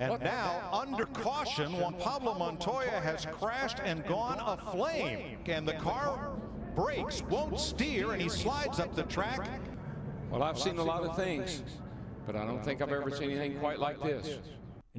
And now, under caution, Juan Pablo Montoya has crashed and gone aflame. And the car brakes, won't steer, and he slides up the track. Well, I've seen a lot of things, but I don't think I've ever seen anything quite like this.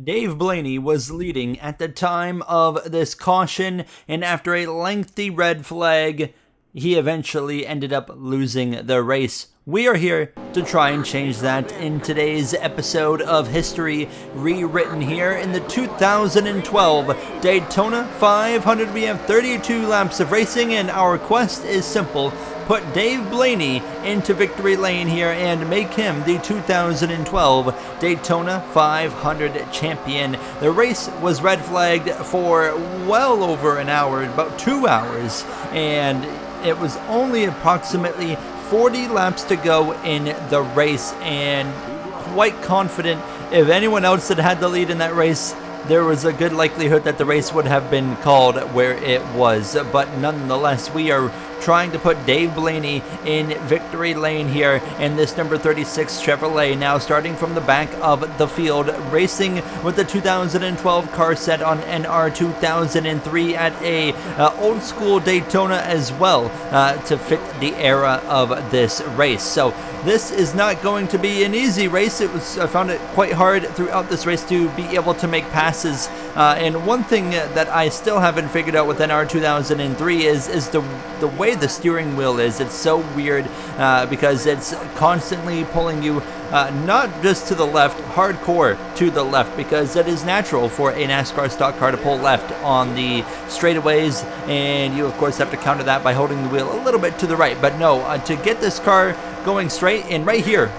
Dave Blaney was leading at the time of this caution, and after a lengthy red flag, he eventually ended up losing the race. We are here to try and change that in today's episode of History Rewritten here in the 2012 Daytona 500. We have 32 laps of racing, and our quest is simple. Put Dave Blaney into victory lane here and make him the 2012 Daytona 500 champion. The race was red flagged for well over an hour, about 2 hours, and it was only approximately 40 laps to go in the race, and quite confident if anyone else had the lead in that race, there was a good likelihood that the race would have been called where it was. But nonetheless, we are trying to put Dave Blaney in victory lane here in this number 36 Chevrolet. Now starting from the back of the field, racing with the 2012 car set on NR 2003 at a old school Daytona as well to fit the era of this race. So this is not going to be an easy race. I found it quite hard throughout this race to be able to make passes. And one thing that I still haven't figured out with NR 2003 is the way the steering wheel is. It's so weird because it's constantly pulling you not just to the left, hardcore to the left, because it is natural for a NASCAR stock car to pull left on the straightaways, and you of course have to counter that by holding the wheel a little bit to the right. But no, to get this car going straight, and right here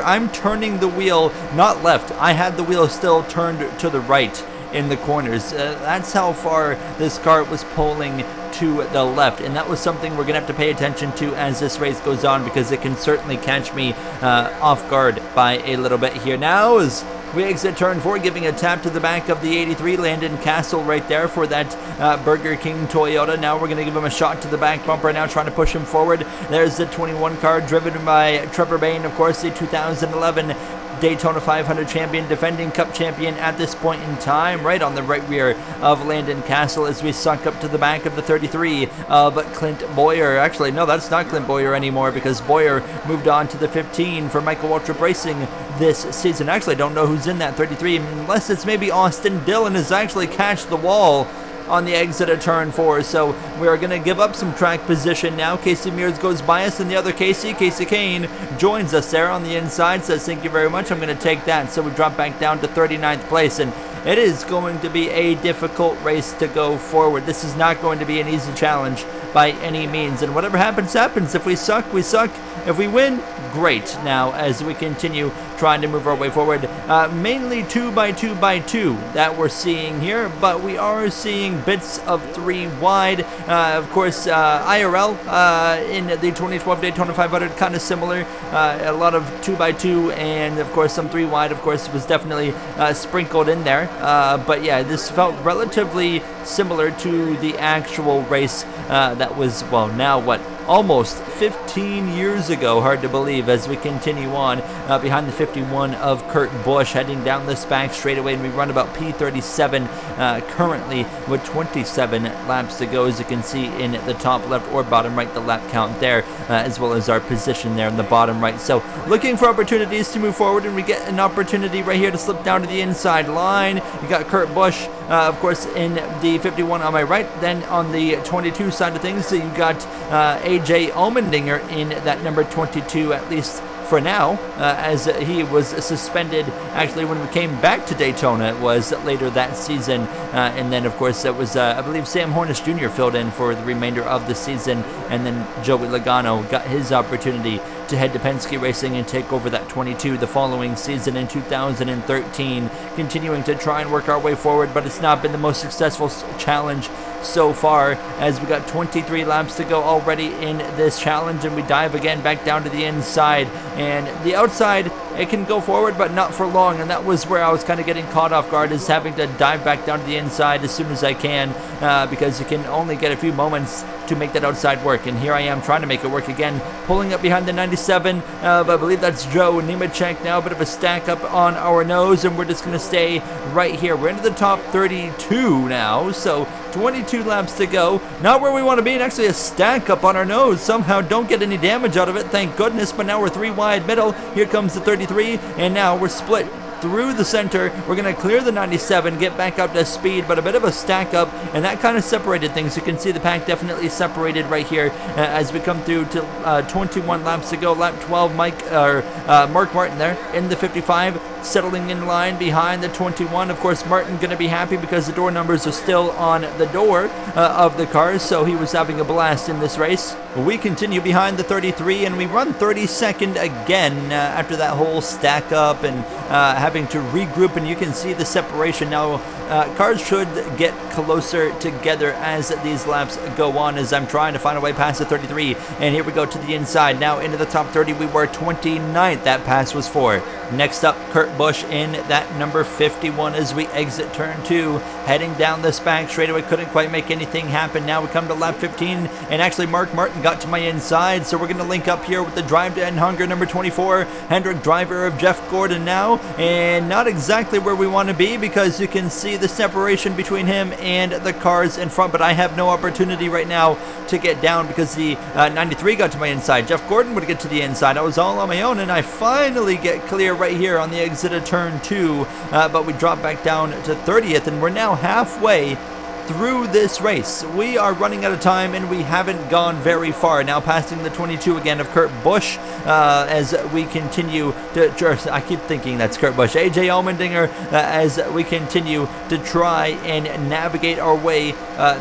I'm turning the wheel not left, I had the wheel still turned to the right in the corners. That's how far this car was pulling to the left, and that was something we're gonna have to pay attention to as this race goes on, because it can certainly catch me off guard by a little bit here. Now as we exit turn 4, giving a tap to the back of the 83 Landon Castle right there for that Burger King Toyota. Now we're going to give him a shot to the back bumper, now trying to push him forward. There's the 21 car driven by Trevor Bayne, of course, the 2011 Daytona 500 champion, defending Cup champion at this point in time, right on the right rear of Landon Castle as we suck up to the back of the 33 of Clint Boyer. Actually, no, that's not Clint Boyer anymore, because Boyer moved on to the 15 for Michael Waltrip Racing this season. Actually, I don't know who's in that 33, unless it's maybe Austin Dillon has actually catched the wall on the exit of turn 4. So we are going to give up some track position now. Casey Mears goes by us, and the other Casey Kane, joins us there on the inside, says thank you very much, I'm going to take that. So we drop back down to 39th place, and it is going to be a difficult race to go forward. This is not going to be an easy challenge by any means, and whatever happens, happens. If we suck, we suck. If we win, great. Now, as we continue trying to move our way forward, mainly 2x2x2 that we're seeing here, but we are seeing bits of 3 wide. Of course, IRL in the 2012 Daytona 500, kind of similar. A lot of 2x2, and of course some 3 wide, of course, was definitely sprinkled in there. But yeah, this felt relatively similar to the actual race that was, well, now what, almost 15 years ago. Hard to believe as we continue on behind the 51 of Kurt Busch, heading down this back straightaway, and we run about P37 currently with 27 laps to go, as you can see in the top left or bottom right, the lap count there, as well as our position there in the bottom right. So looking for opportunities to move forward, and we get an opportunity right here to slip down to the inside line. You got Kurt Busch, of course, in the 51 on my right. Then on the 22 side of things, so you got AJ Allmendinger in that number 22, at least for now, as he was suspended actually when we came back to Daytona. It was later that season, and then of course it was I believe Sam Hornish Jr. filled in for the remainder of the season, and then Joey Logano got his opportunity to head to Penske Racing and take over that 22 the following season in 2013, continuing to try and work our way forward, but it's not been the most successful challenge so far, as we got 23 laps to go already in this challenge, and we dive again back down to the inside, and the outside it can go forward, but not for long, and that was where I was kind of getting caught off guard, is having to dive back down to the inside as soon as I can, because you can only get a few moments to make that outside work, and here I am trying to make it work again, pulling up behind the 97, I believe that's Joe Nemechek now, a bit of a stack up on our nose, and we're just going to stay right here. We're into the top 32 now, so 22 laps to go, not where we want to be, and actually a stack up on our nose. Somehow don't get any damage out of it, thank goodness, but now we're 3 wide middle. Here comes the 33, and now we're split through the center. We're going to clear the 97, get back up to speed, but a bit of a stack up, and that kind of separated things. You can see the pack definitely separated right here as we come through to 21 laps to go. Lap 12, Mark Martin there in the 55, settling in line behind the 21. Of course, Martin going to be happy because the door numbers are still on the door of the cars, so he was having a blast in this race. We continue behind the 33, and we run 32nd again after that whole stack up and having to regroup, and you can see the separation now. Cars should get closer together as these laps go on, as I'm trying to find a way past the 33, and here we go to the inside. Now into the top 30, we were 29th, that pass was for. Next up, Kurt Busch in that number 51 as we exit turn 2, heading down this back straightaway. Couldn't quite make anything happen. Now we come to lap 15, and actually Mark Martin got to my inside, so we're going to link up here with the Drive to End Hunger number 24, Hendrick driver of Jeff Gordon now, and not exactly where we want to be because you can see the separation between him and the cars in front, but I have no opportunity right now to get down because the 93 got to my inside. Jeff Gordon would get to the inside. I was all on my own, and I finally get clear right here on the exit of turn 2, but we drop back down to 30th, and we're now halfway through this race. We are running out of time, and we haven't gone very far. Now passing the 22 again of Kurt Busch as we continue to, I keep thinking that's Kurt Busch, AJ Allmendinger, as we continue to try and navigate our way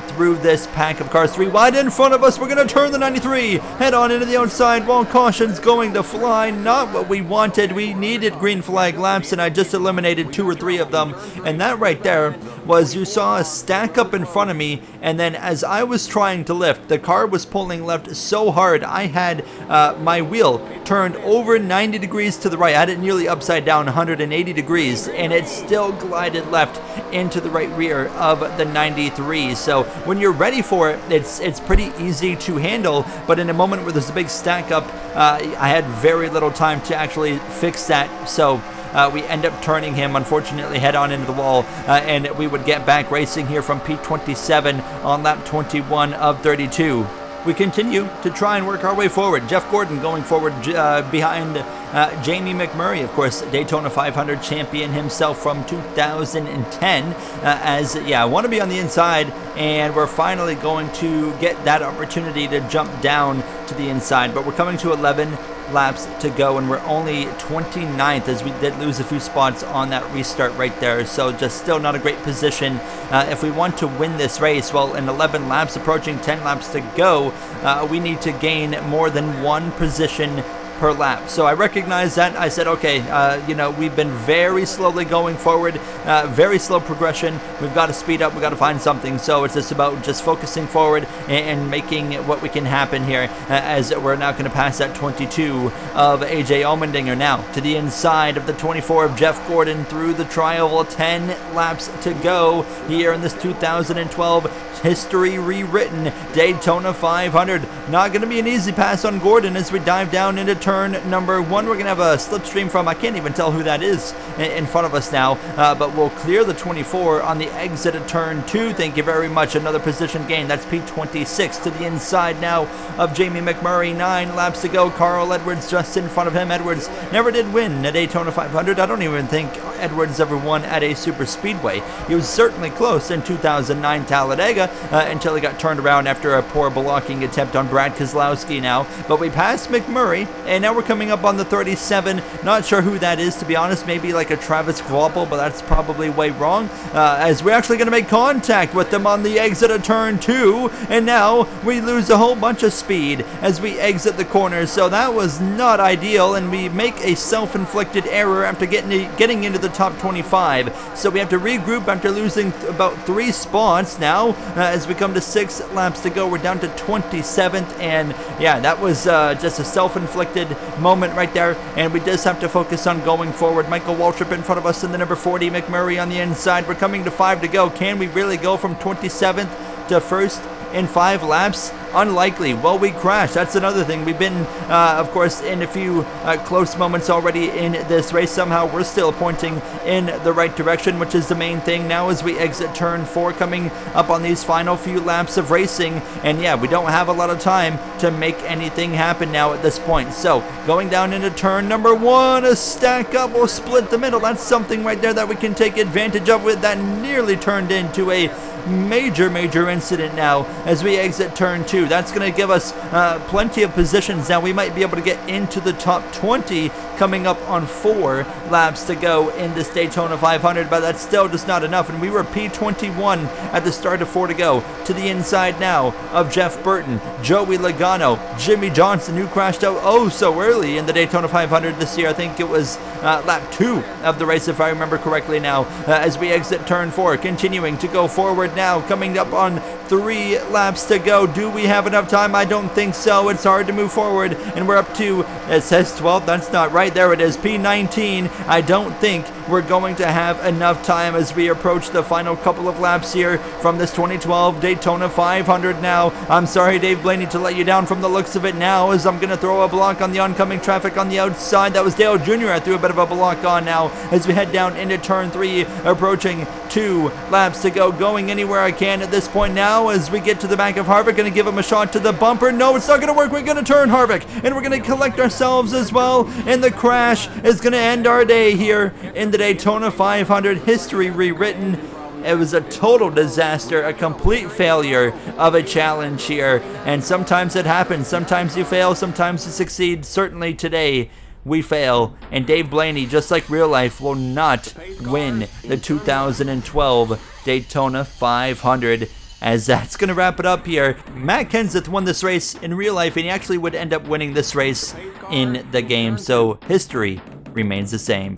through this pack of cars. 3 wide in front of us. We're going to turn the 93, head on into the outside while caution's going to fly. Not what we wanted. We needed green flag laps, and I just eliminated 2 or 3 of them, and that right there was, you saw a stack up in front of me, and then as I was trying to lift, the car was pulling left so hard I had my wheel turned over 90 degrees to the right. I had it nearly upside down 180 degrees, and it still glided left into the right rear of the 93. So when you're ready for it, it's pretty easy to handle, but in a moment where there's a big stack up, I had very little time to actually fix that, so we end up turning him, unfortunately, head on into the wall, and we would get back racing here from P27 on lap 21 of 32. We continue to try and work our way forward. Jeff Gordon going forward behind Jamie McMurray, of course, Daytona 500 champion himself from 2010. I want to be on the inside, and we're finally going to get that opportunity to jump down to the inside, but we're coming to 11 laps to go, and we're only 29th as we did lose a few spots on that restart right there, so just still not a great position if we want to win this race. Well, in 11 laps, approaching 10 laps to go, we need to gain more than 1 position per lap. So I recognize that. I said, okay, we've been very slowly going forward, very slow progression. We've got to speed up. We've got to find something. So it's just about just focusing forward and making what we can happen here, as we're now going to pass that 22 of AJ Allmendinger now to the inside of the 24 of Jeff Gordon through the trial. 10 laps to go here in this 2012 history rewritten Daytona 500. Not going to be an easy pass on Gordon as we dive down into turn number 1. We're going to have a slipstream from, I can't even tell who that is in front of us now, but we'll clear the 24 on the exit of turn 2. Thank you very much. Another position gain. That's P26 to the inside now of Jamie McMurray. 9 laps to go. Carl Edwards just in front of him. Edwards never did win a Daytona 500. I don't even think Edwards ever won at a super speedway. He was certainly close in 2009 Talladega until he got turned around after a poor blocking attempt on Brad Keselowski now. But we passed McMurray, and now we're coming up on the 37. Not sure who that is, to be honest. Maybe like a Travis Kvapil, but that's probably way wrong, as we're actually going to make contact with them on the exit of turn 2, and now we lose a whole bunch of speed as we exit the corners. So that was not ideal, and we make a self-inflicted error after getting into the top 25. So we have to regroup after losing about 3 spots now as we come to 6 laps to go. We're down to 27th. and yeah, that was just a self-inflicted moment right there, and we just have to focus on going forward. Michael Waltrip in front of us in the number 40, McMurray on the inside. We're coming to 5 to go. Can we really go from 27th to 1st in 5 laps? Unlikely. Well, we crashed. That's another thing. We've been, of course, in a few close moments already in this race. Somehow we're still pointing in the right direction, which is the main thing now as we exit turn 4, coming up on these final few laps of racing. And yeah, we don't have a lot of time to make anything happen now at this point. So going down into turn number 1, a stack up will split the middle. That's something right there that we can take advantage of. With that nearly turned into a major incident now as we exit turn 2. That's going to give us plenty of positions. Now we might be able to get into the top 20 coming up on 4 laps to go in this Daytona 500, but that's still just not enough. And we were P21 at the start of 4 to go. To the inside now of Jeff Burton, Joey Logano, Jimmy Johnson, who crashed out oh so early in the Daytona 500 this year. I think it was lap 2 of the race, if I remember correctly now, as we exit turn 4, continuing to go forward now, coming up on 3 laps to go. Do we have enough time? I don't think so. It's hard to move forward, and we're up to, it says 12, that's not right, there it is, P19. I don't think we're going to have enough time as we approach the final couple of laps here from this 2012 Daytona 500 now. I'm sorry, Dave Blaney, to let you down from the looks of it now, as I'm going to throw a block on the oncoming traffic on the outside. That was Dale Jr. I threw a bit of a block on now as we head down into turn 3, approaching 2 laps to go, going anywhere I can at this point now as we get to the back of Harvick. Going to give him a shot to the bumper. No, it's not going to work. We're going to turn Harvick, and we're going to collect ourselves as well, and the crash is going to end our day here in the Daytona 500. History rewritten. It was a total disaster, a complete failure of a challenge here, and sometimes it happens. Sometimes you fail, sometimes you succeed. Certainly today we fail, and Dave Blaney, just like real life, will not win the 2012 Daytona 500, as that's going to wrap it up here. Matt Kenseth won this race in real life, and he actually would end up winning this race in the game, so history remains the same.